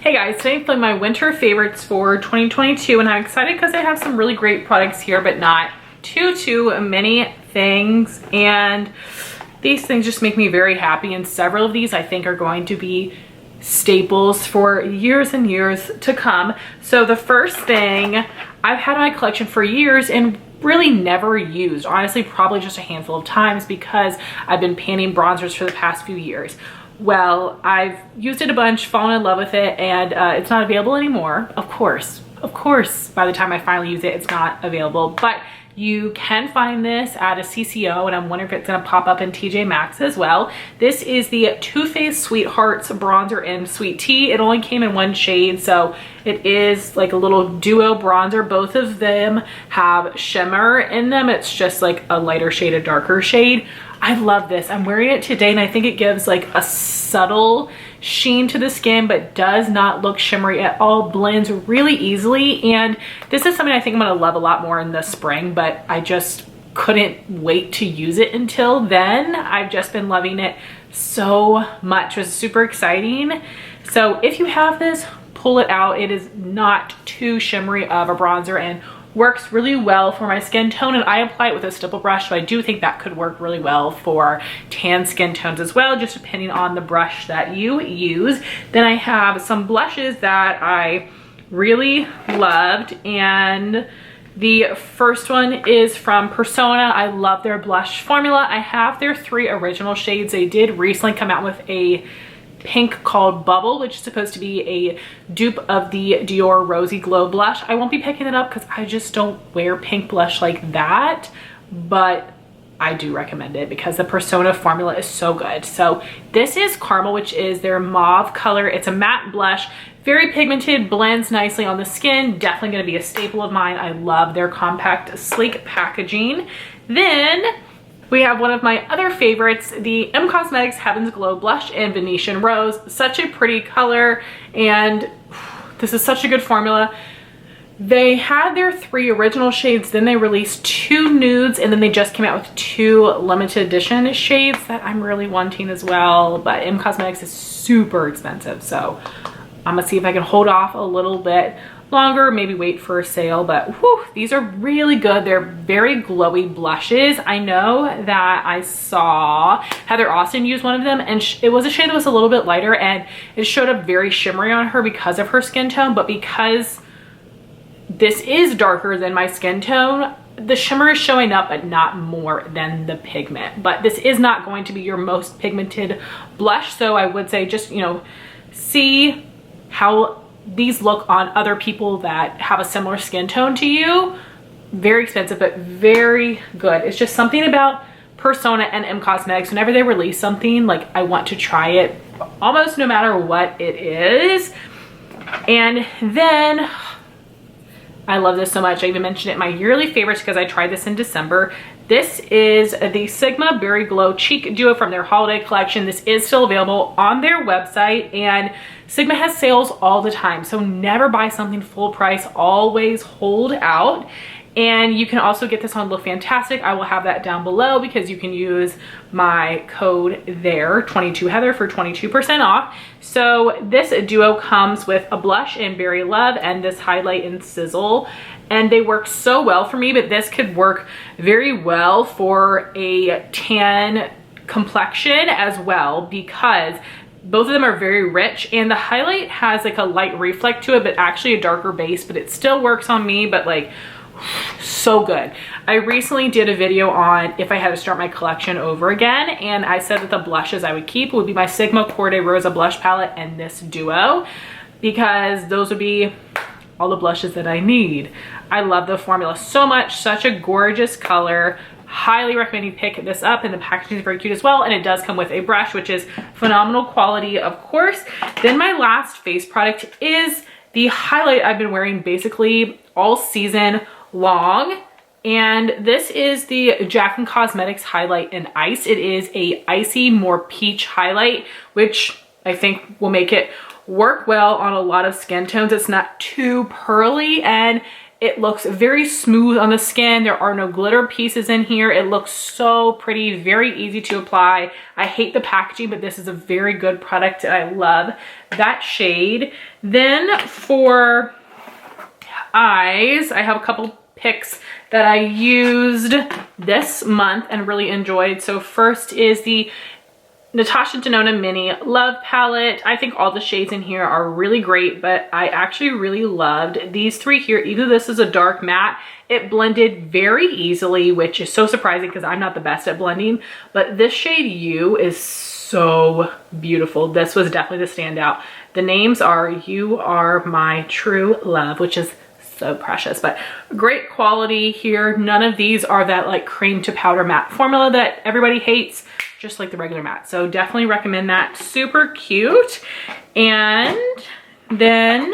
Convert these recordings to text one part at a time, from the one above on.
Hey guys, today I'm filming my winter favorites for 2022 and I'm excited because I have some really great products here, but not too many things. And these things just make me very happy, and several of these I think are going to be staples for years and years to come. So the first thing I've had in my collection for years and really never used, honestly probably just a handful of times because I've been panning bronzers for the past few years. Well, I've used it a bunch, fallen in love with it, and it's not available anymore. Of course, by the time I finally use it, it's not available, but you can find this at a CCO, and I'm wondering if it's gonna pop up in TJ Maxx as well. This is the Too Faced Sweethearts bronzer in Sweet Tea. It only came in one shade, so it is like a little duo bronzer. Both of them have shimmer in them. It's just like a lighter shade, a darker shade. I love this. I'm wearing it today and I think it gives like a subtle sheen to the skin, but does not look shimmery at all. Blends really easily, and this is something I think I'm gonna love a lot more in the spring, but I just couldn't wait to use it until then. I've just been loving it so much. It was super exciting. So if you have this, pull it out. It is not too shimmery of a bronzer and works really well for my skin tone, and I apply it with a stipple brush, so I do think that could work really well for tan skin tones as well, just depending on the brush that you use. Then I have some blushes that I really loved, and the first one is from Persona. I love their blush formula. I have their 3 original shades. They did recently come out with a pink called Bubble, which is supposed to be a dupe of the Dior Rosy Glow blush. I won't be picking it up because I just don't wear pink blush like that, but I do recommend it because the Persona formula is so good. So this is Carmel, which is their mauve color. It's a matte blush, very pigmented, blends nicely on the skin. Definitely going to be a staple of mine. I love their compact, sleek packaging. Then we have one of my other favorites, the M Cosmetics Heaven's Glow Blush in Venetian Rose. Such a pretty color, and this is such a good formula. They had their 3 original shades, then they released 2 nudes, and then they just came out with 2 limited edition shades that I'm really wanting as well. But M Cosmetics is super expensive, so I'm gonna see if I can hold off a little bit longer, maybe wait for a sale. But whew, these are really good. They're very glowy blushes. I know that I saw Heather Austin use one of them, and it was a shade that was a little bit lighter, and it showed up very shimmery on her because of her skin tone. But because this is darker than my skin tone, the shimmer is showing up, but not more than the pigment. But this is not going to be your most pigmented blush, so I would say just, you know, see how these look on other people that have a similar skin tone to you. Very expensive, but very good. It's just something about Persona and M Cosmetics. Whenever they release something, like, I want to try it almost no matter what it is. And then I love this so much. I even mentioned it in my yearly favorites because I tried this in December. This is the Sigma Berry Glow Cheek Duo from their holiday collection. This is still available on their website, and Sigma has sales all the time, so never buy something full price. Always hold out. And you can also get this on Look Fantastic. I will have that down below because you can use my code there, 22Heather, for 22% off. So this duo comes with a blush in Berry Love and this highlight in Sizzle. And they work so well for me, but this could work very well for a tan complexion as well because both of them are very rich, and the highlight has like a light reflect to it, but actually a darker base, but it still works on me, but like so good. I recently did a video on if I had to start my collection over again, and I said that the blushes I would keep would be my Sigma Corday Rosa blush palette and this duo, because those would be all the blushes that I need. I love the formula so much. Such a gorgeous color. Highly recommend you pick this up, and the packaging is very cute as well, and it does come with a brush, which is phenomenal quality, of course. Then my last face product is the highlight I've been wearing basically all season long, and this is the Jaclyn Cosmetics Highlight in Ice. It is a icy, more peach highlight, which I think will make it work well on a lot of skin tones. It's not too pearly, and It looks very smooth on the skin. There are no glitter pieces in here. It looks so pretty, very easy to apply. I hate the packaging, but this is a very good product and I love that shade. Then for eyes, I have a couple picks that I used this month and really enjoyed. So first is the Natasha Denona Mini Love Palette. I think all the shades in here are really great, but I actually really loved these three here. Either this is a dark matte. It blended very easily, which is so surprising because I'm not the best at blending, but this shade U is so beautiful. This was definitely the standout. The names are You Are My True Love, which is so precious, but great quality here. None of these are that like cream to powder matte formula that everybody hates, just like the regular matte. So definitely recommend that. Super cute. And then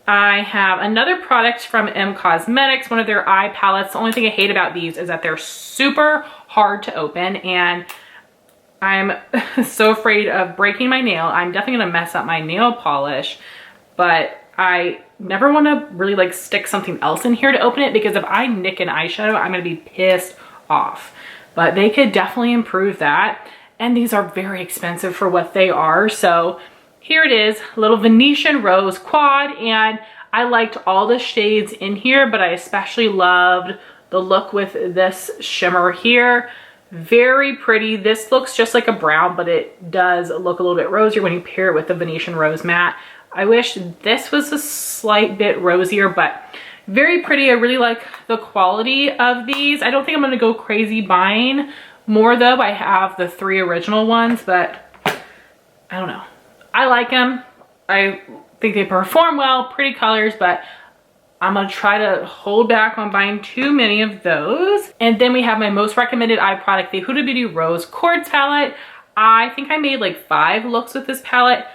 I have another product from M Cosmetics, one of their eye palettes. The only thing I hate about these is that they're super hard to open and I'm so afraid of breaking my nail. I'm definitely gonna mess up my nail polish, but I never want to really like stick something else in here to open it, because if I nick an eyeshadow, I'm gonna be pissed off. But they could definitely improve that. And these are very expensive for what they are. So here it is, little Venetian Rose Quad. And I liked all the shades in here, but I especially loved the look with this shimmer here. Very pretty. This looks just like a brown, but it does look a little bit rosier when you pair it with the Venetian Rose Matte. I wish this was a slight bit rosier, but very pretty. I really like the quality of these. I don't think I'm going to go crazy buying more though. I have the three original ones, but I don't know. I like them. I think they perform well, pretty colors, but I'm going to try to hold back on buying too many of those. And then we have my most recommended eye product, the Huda Beauty Rose Quartz palette. I think I made like 5 looks with this palette.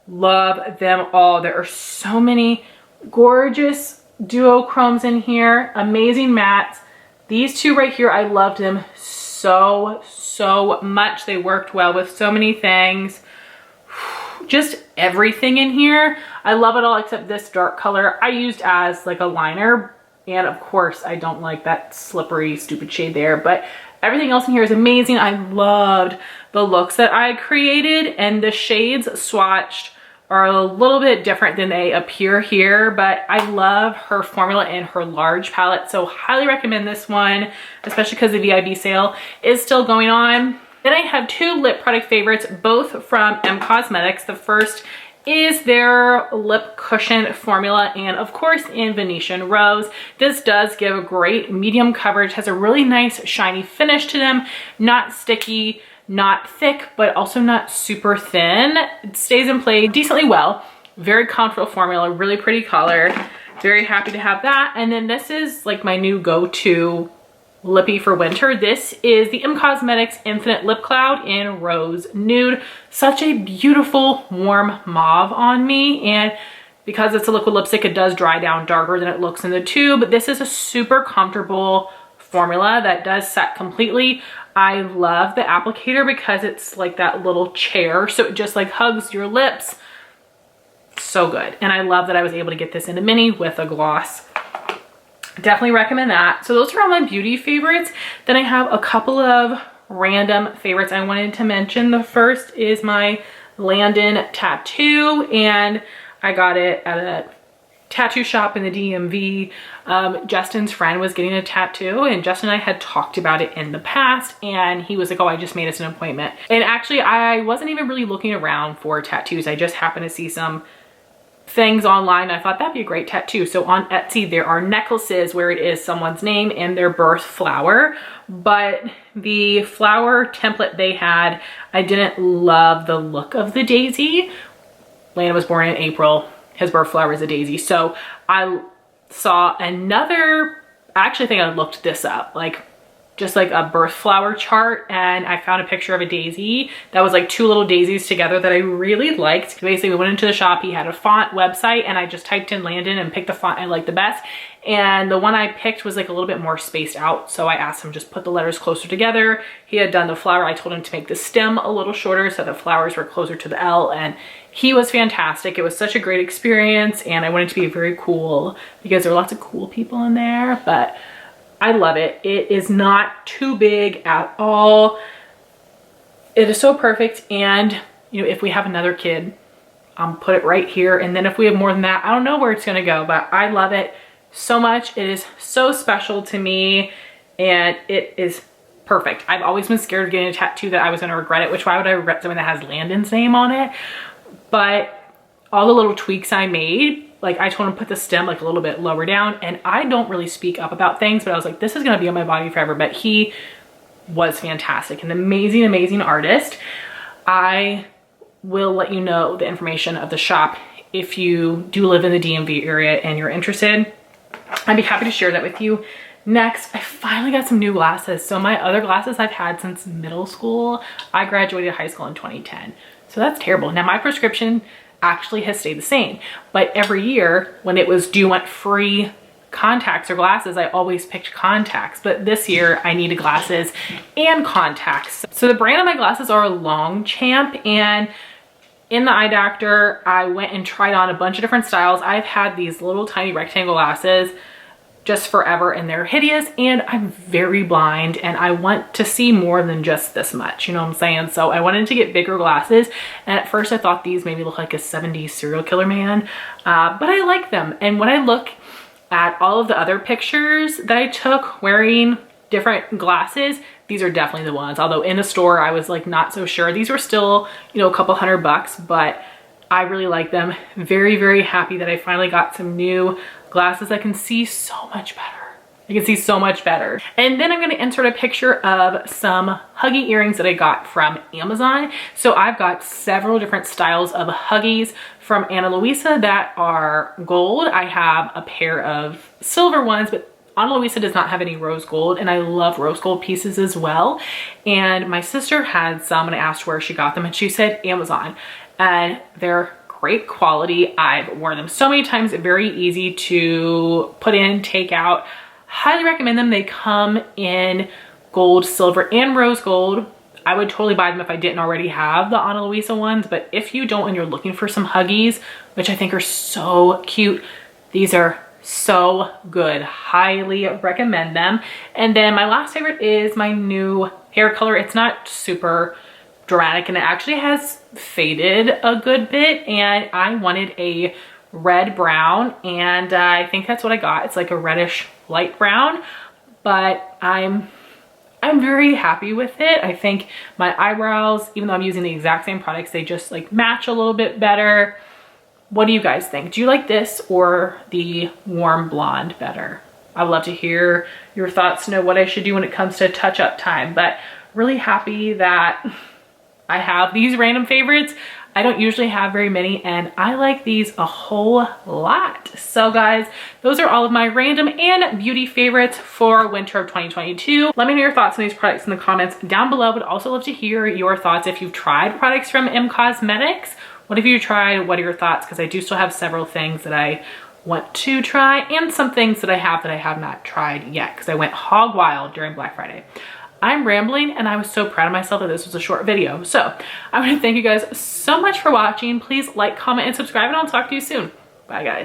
Love them all. There are so many gorgeous duochromes in here, amazing mattes. These two right here, I loved them so much. They worked well with so many things. Just everything in here. I love it all except this dark color I used as like a liner. And of course, I don't like that slippery, stupid shade there, but everything else in here is amazing. I loved the looks that I created, and the shades swatched are a little bit different than they appear here, but I love her formula in her large palette. So highly recommend this one, especially because the VIB sale is still going on. Then I have 2 lip product favorites, both from M Cosmetics. The first is their lip cushion formula, and of course in Venetian Rose. This does give a great medium coverage, has a really nice shiny finish to them, not sticky, not thick, but also not super thin. It stays in play decently well. Very comfortable formula, really pretty color. Very happy to have that. And then this is like my new go-to lippy for winter. This is the M Cosmetics Infinite Lip Cloud in Rose Nude. Such a beautiful warm mauve on me, and because it's a liquid lipstick, it does dry down darker than it looks in the tube. This is a super comfortable formula that does set completely. I love the applicator because it's like that little chair, so it just like hugs your lips. So good. And I love that I was able to get this in a mini with a gloss. Definitely recommend that. So those are all my beauty favorites. Then I have a couple of random favorites I wanted to mention. The first is my Landon Tattoo, and I got it at a tattoo shop in the DMV. Justin's friend was getting a tattoo, and Justin and I had talked about it in the past, and he was like, oh, I just made us an appointment. And actually I wasn't even really looking around for tattoos. I just happened to see some things online. I thought that'd be a great tattoo. So on Etsy, there are necklaces where it is someone's name and their birth flower, but the flower template they had, I didn't love the look of the daisy. Landon was born in April. His birth flower is a daisy. So I saw another, I actually think I looked this up, like just like a birth flower chart, and I found a picture of a daisy that was like two little daisies together that I really liked. Basically, we went into the shop, he had a font website, and I just typed in Landon and picked the font I liked the best. And the one I picked was like a little bit more spaced out, so I asked him just put the letters closer together. He had done the flower. I told him to make the stem a little shorter so the flowers were closer to the L, and he was fantastic. It was such a great experience, and I wanted it to be very cool because there were lots of cool people in there, but I love it. It is not too big at all. It is so perfect. And you know, if we have another kid, put it right here. And then if we have more than that, I don't know where it's gonna go, but I love it so much. It is so special to me, and it is perfect. I've always been scared of getting a tattoo that I was gonna regret it, which why would I regret something that has Landon's name on it? But all the little tweaks I made, like I told him to put the stem like a little bit lower down, and I don't really speak up about things, but I was like, this is gonna be on my body forever. But he was fantastic, an amazing, amazing artist. I will let you know the information of the shop if you do live in the DMV area and you're interested. I'd be happy to share that with you. Next, I finally got some new glasses. So my other glasses I've had since middle school. I graduated high school in 2010. So that's terrible. Now my prescription actually has stayed the same, but every year when it was, do you want free contacts or glasses, I always picked contacts. But this year I needed glasses and contacts. So the brand of my glasses are Longchamp, and in the eye doctor I went and tried on a bunch of different styles. I've had these little tiny rectangle glasses just forever, and they're hideous, and I'm very blind and I want to see more than just this much, you know what I'm saying? So I wanted to get bigger glasses, and at first I thought these maybe look like a 70s serial killer man, but I like them. And when I look at all of the other pictures that I took wearing different glasses, these are definitely the ones. Although in the store I was like not so sure. These were still, you know, a couple $100, but I really like them. Very, very happy that I finally got some new glasses that can see so much better. I can see so much better. And then I'm gonna insert a picture of some Huggy earrings that I got from Amazon. So I've got several different styles of Huggies from Ana Luisa that are gold. I have a pair of silver ones, but Ana Luisa does not have any rose gold, and I love rose gold pieces as well. And my sister had some, and I asked where she got them, and she said Amazon. And they're great quality. I've worn them so many times. Very easy to put in, take out. Highly recommend them. They come in gold, silver, and rose gold. I would totally buy them if I didn't already have the Ana Luisa ones, but if you don't and you're looking for some Huggies, which I think are so cute, these are so good. Highly recommend them. And then my last favorite is my new hair color. It's not super dramatic, and it actually has faded a good bit, and I wanted a red brown, and I think that's what I got. It's like a reddish light brown, but I'm very happy with it. I think my eyebrows, even though I'm using the exact same products, they just like match a little bit better. What do you guys think? Do you like this or the warm blonde better? I'd love to hear your thoughts, know what I should do when it comes to touch-up time, but really happy that I have these random favorites. I don't usually have very many, and I like these a whole lot. So guys, those are all of my random and beauty favorites for winter of 2022. Let me know your thoughts on these products in the comments down below. Would also love to hear your thoughts if you've tried products from M Cosmetics. What have you tried? What are your thoughts? Because I do still have several things that I want to try, and some things that I have not tried yet, because I went hog wild during Black Friday. I'm rambling, and I was so proud of myself that this was a short video. So I want to thank you guys so much for watching. Please like, comment, and subscribe, and I'll talk to you soon. Bye guys.